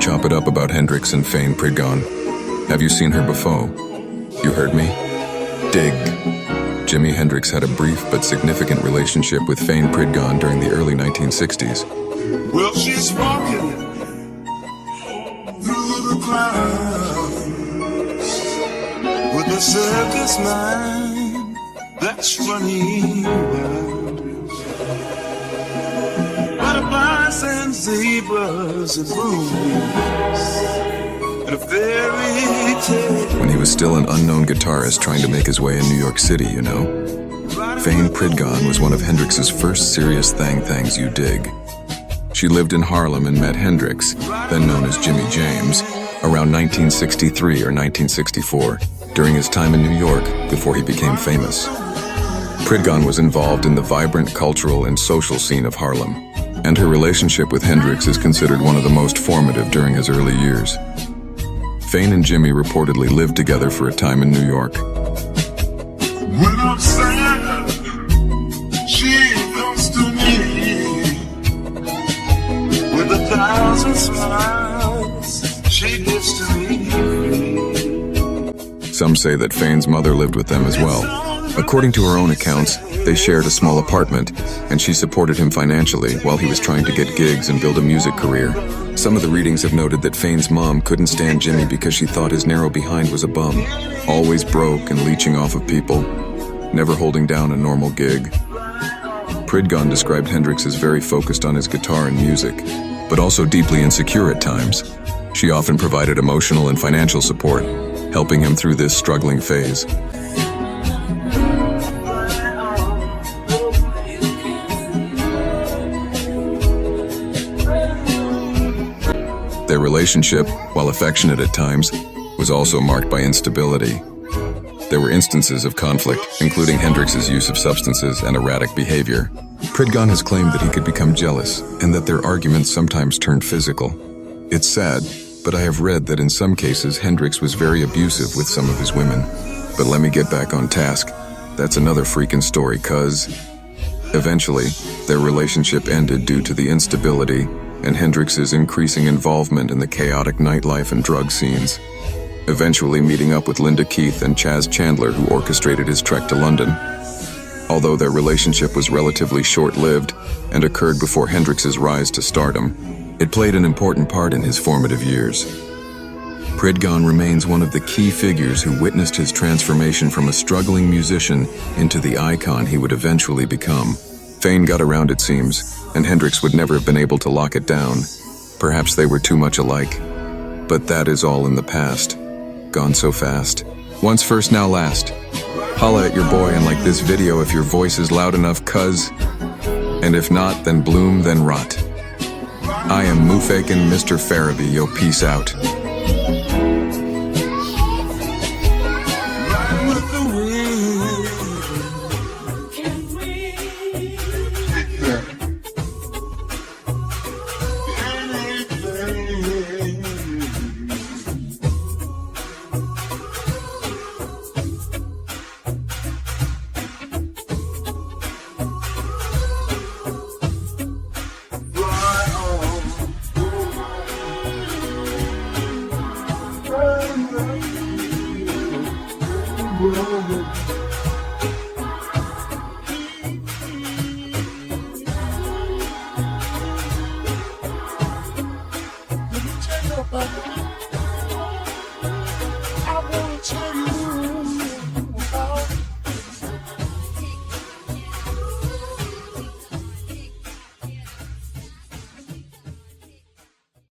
Chop it up about Hendrix and Fayne Pridgon. Have you seen her before? You heard me? Dig. Jimi Hendrix had a brief but significant relationship with Fayne Pridgon during the early 1960s. Well, she's walking through the clouds with a circus mind that's running wild. Butterflies and zebras and moonbeams and a fairy tale. When he was still an unknown guitarist trying to make his way in New York City, you know. Fayne Pridgon was one of Hendrix's first serious thang-thangs you dig. She lived in Harlem and met Hendrix, then known as Jimi James, around 1963 or 1964, during his time in New York before he became famous. Pridgon was involved in the vibrant cultural and social scene of Harlem, and her relationship with Hendrix is considered one of the most formative during his early years. Fayne and Jimi reportedly lived together for a time in New York. When I'm sad, she comes to me with 1,000 smiles. She gives to me. Some say that Fayne's mother lived with them as well. According to her own accounts, they shared a small apartment, and she supported him financially while he was trying to get gigs and build a music career. Some of the readings have noted that Fayne's mom couldn't stand Jimi because she thought his narrow behind was a bum, always broke and leeching off of people, never holding down a normal gig. Pridgon described Hendrix as very focused on his guitar and music, but also deeply insecure at times. She often provided emotional and financial support, helping him through this struggling phase. Their relationship, while affectionate at times, was also marked by instability. There were instances of conflict, including Hendrix's use of substances and erratic behavior. Pridgon has claimed that he could become jealous, and that their arguments sometimes turned physical. It's sad, but I have read that in some cases Hendrix was very abusive with some of his women. But let me get back on task. That's another freaking story, cuz eventually, their relationship ended due to the instability and Hendrix's increasing involvement in the chaotic nightlife and drug scenes, eventually meeting up with Linda Keith and Chaz Chandler, who orchestrated his trek to London. Although their relationship was relatively short-lived and occurred before Hendrix's rise to stardom, it played an important part in his formative years. Pridgon remains one of the key figures who witnessed his transformation from a struggling musician into the icon he would eventually become. Fayne got around, it seems, and Hendrix would never have been able to lock it down. Perhaps they were too much alike. But that is all in the past. Gone so fast. Once first, now last. Holla at your boy and like this video if your voice is loud enough, cuz. And if not, then bloom, then rot. I am Mufakin Mr. Farabee, yo, peace out. Let me tell you about